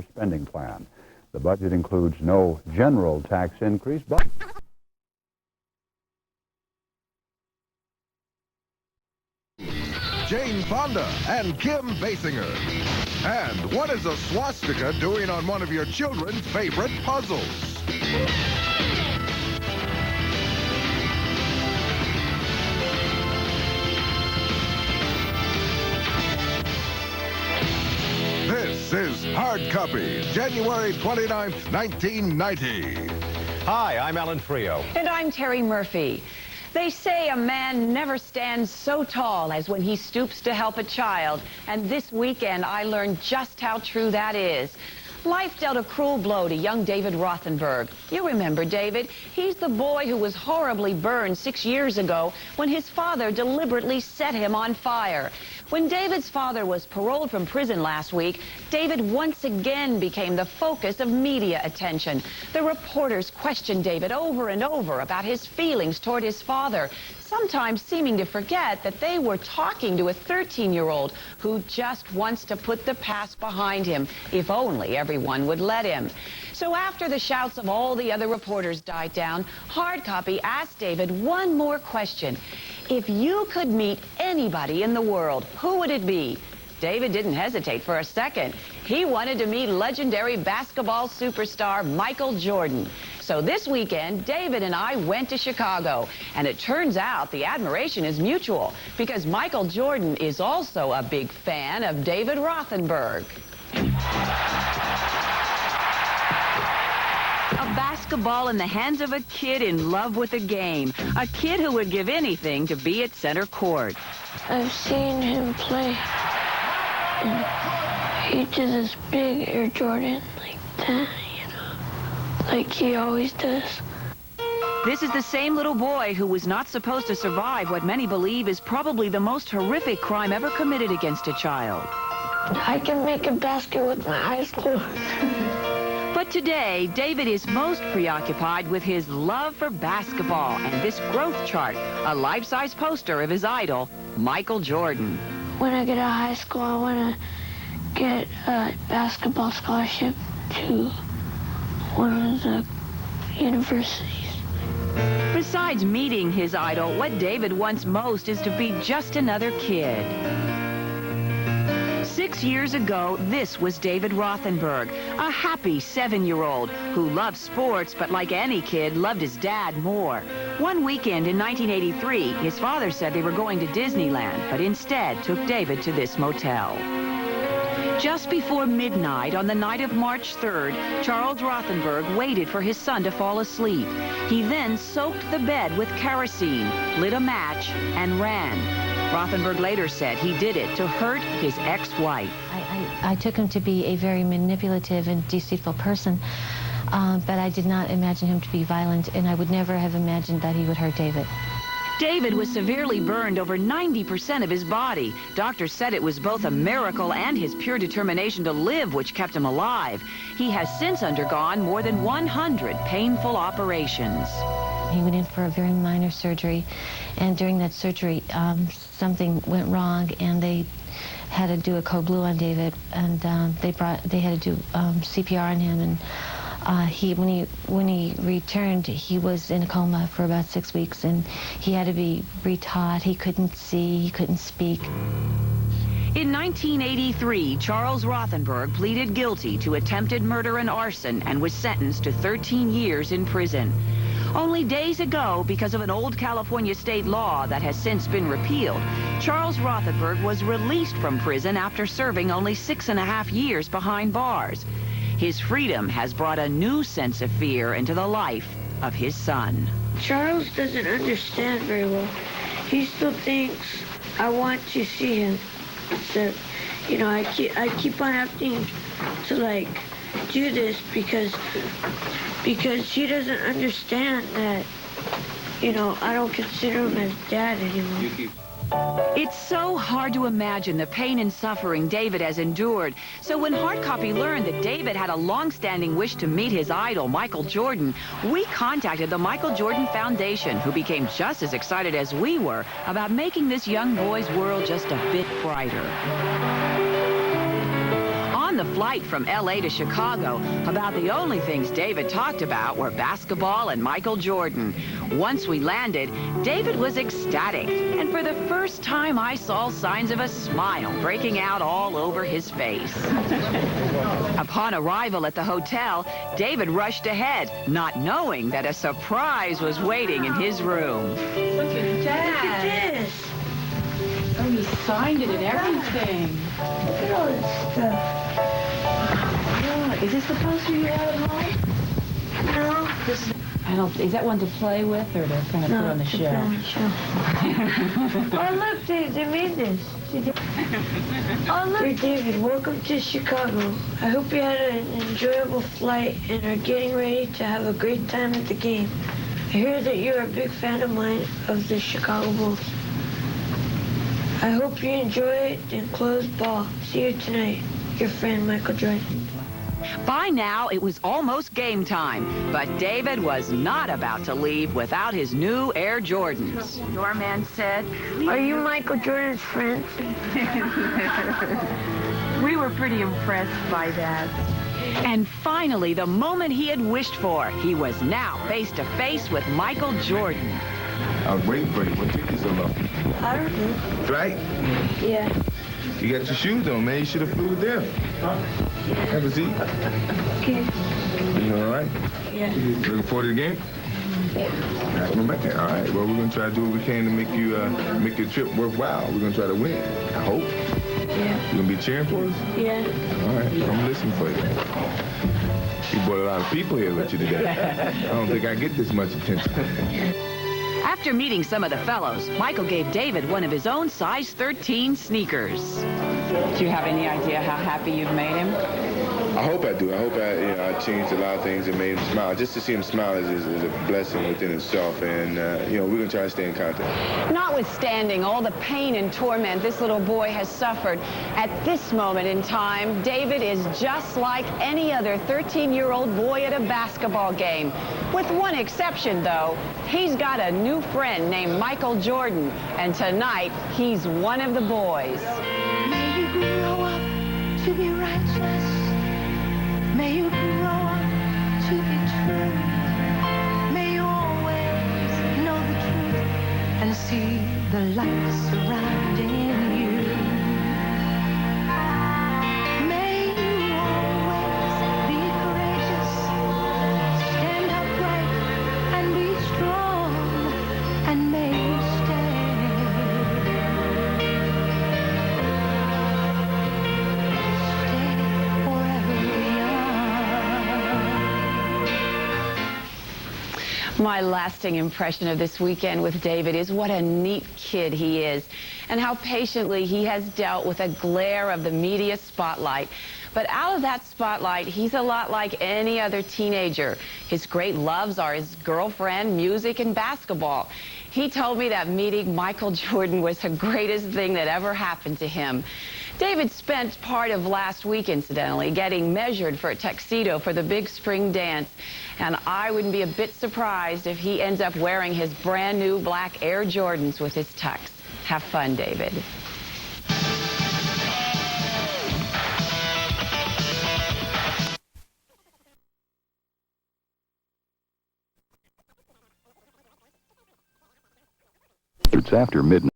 spending plan. The budget includes no general tax increase, but Jane Fonda and Kim Basinger. And what is a swastika doing on one of your children's favorite puzzles? This is Hard Copy, January 29th, 1990. Hi, I'm Alan Frio. And I'm Terry Murphy. They say a man never stands so tall as when he stoops to help a child. And this weekend, I learned just how true that is. Life dealt a cruel blow to young David Rothenberg. You remember David. He's the boy who was horribly burned 6 years ago when his father deliberately set him on fire. When David's father was paroled from prison last week, David once again became the focus of media attention. The reporters questioned David over and over about his feelings toward his father, sometimes seeming to forget that they were talking to a 13-year-old who just wants to put the past behind him, if only everyone would let him. So after the shouts of all the other reporters died down, Hard Copy asked David one more question. If you could meet anybody in the world, who would it be? David didn't hesitate for a second. He wanted to meet legendary basketball superstar Michael Jordan. So this weekend, David and I went to Chicago. And it turns out the admiration is mutual because Michael Jordan is also a big fan of David Rothenberg. A basketball in the hands of a kid in love with the game. A kid who would give anything to be at center court. I've seen him play. And he did this big Air Jordan like that, you know, like he always does. This is the same little boy who was not supposed to survive what many believe is probably the most horrific crime ever committed against a child. I can make a basket with my eyes closed. But today, David is most preoccupied with his love for basketball and this growth chart, a life-size poster of his idol, Michael Jordan. When I get out of high school, I want to get a basketball scholarship to one of the universities. Besides meeting his idol, what David wants most is to be just another kid. 6 years ago, this was David Rothenberg, a happy 7-year-old who loved sports, but like any kid, loved his dad more. One weekend in 1983, his father said they were going to Disneyland, but instead took David to this motel. Just before midnight on the night of March 3rd, Charles Rothenberg waited for his son to fall asleep. He then soaked the bed with kerosene, lit a match, and ran. Rothenberg later said he did it to hurt his ex-wife. I took him to be a very manipulative and deceitful person, but I did not imagine him to be violent, and I would never have imagined that he would hurt David. David was severely burned over 90% of his body. Doctors said it was both a miracle and his pure determination to live which kept him alive. He has since undergone more than 100 painful operations. He went in for a very minor surgery, and during that surgery, something went wrong, and they had to do a code blue on David, and they had to do CPR on him, and when he returned, he was in a coma for about 6 weeks, and he had to be retaught. He couldn't see, he couldn't speak. In 1983, Charles Rothenberg pleaded guilty to attempted murder and arson and was sentenced to 13 years in prison. Only days ago, because of an old California state law that has since been repealed, Charles Rothenberg was released from prison after serving only 6.5 years behind bars. His freedom has brought a new sense of fear into the life of his son. Charles doesn't understand very well. He still thinks I want to see him. So, you know, I keep on having to, like, do this because he doesn't understand that, you know, I don't consider him as dad anymore. It's so hard to imagine the pain and suffering David has endured. So when Hard Copy learned that David had a long-standing wish to meet his idol, Michael Jordan, we contacted the Michael Jordan Foundation, who became just as excited as we were about making this young boy's world just a bit brighter. On the the flight from L.A. to Chicago, about the only things David talked about were basketball and Michael Jordan. Once we landed, David was ecstatic, and for the first time I saw signs of a smile breaking out all over his face. Upon arrival at the hotel, David rushed ahead, not knowing that a surprise was waiting in his room. Look at this. Oh, he signed it and everything. Look at all this stuff. Is this the poster you have at home? No. Is that one to play with or to kind of put on the shelf? Oh, look, they made this. Oh, look. Dear David, welcome to Chicago. I hope you had an enjoyable flight and are getting ready to have a great time at the game. I hear that you're a big fan of mine of the Chicago Bulls. I hope you enjoy the enclosed ball. See you tonight. Your friend, Michael Jordan. By now, it was almost game time, but David was not about to leave without his new Air Jordans. Doorman said, Are you Michael Jordan's friend? we were pretty impressed by that. And finally, the moment he had wished for, he was now face to face with Michael Jordan. I was waiting for you. What took you so long? I don't know. Right? Yeah. You got your shoes on, man. You should have flew with them. Have a seat. Okay. You all right? Yeah. Looking forward to the game? Yeah. All right. Well, we're going to try to do what we can to make your trip worthwhile. We're going to try to win. I hope. Yeah. You going to be cheering for us? Yeah. All right. I'm listening for you. You brought a lot of people here with you today. I don't think I get this much attention. After meeting some of the fellows, Michael gave David one of his own size 13 sneakers. Do you have any idea how happy you've made him? I hope I do. I hope I changed a lot of things and made him smile. Just to see him smile is a blessing within itself. And, we're going to try to stay in contact. Notwithstanding all the pain and torment this little boy has suffered, at this moment in time, David is just like any other 13-year-old boy at a basketball game. With one exception, though, he's got a new friend named Michael Jordan, and tonight he's one of the boys. May you grow up to be righteous. May you grow up to be true. May you always know the truth and see the light surrounding you. May you always be courageous. Stand upright and be strong. And may you stay forever young. My lasting impression of this weekend with David is what a neat kid he is, and how patiently he has dealt with a glare of the media spotlight. But out of that spotlight, he's a lot like any other teenager. His great loves are his girlfriend, music, and basketball. He told me that meeting Michael Jordan was the greatest thing that ever happened to him. David spent part of last week, incidentally, getting measured for a tuxedo for the big spring dance. And I wouldn't be a bit surprised if he ends up wearing his brand new black Air Jordans with his tux. Have fun, David. It's after midnight.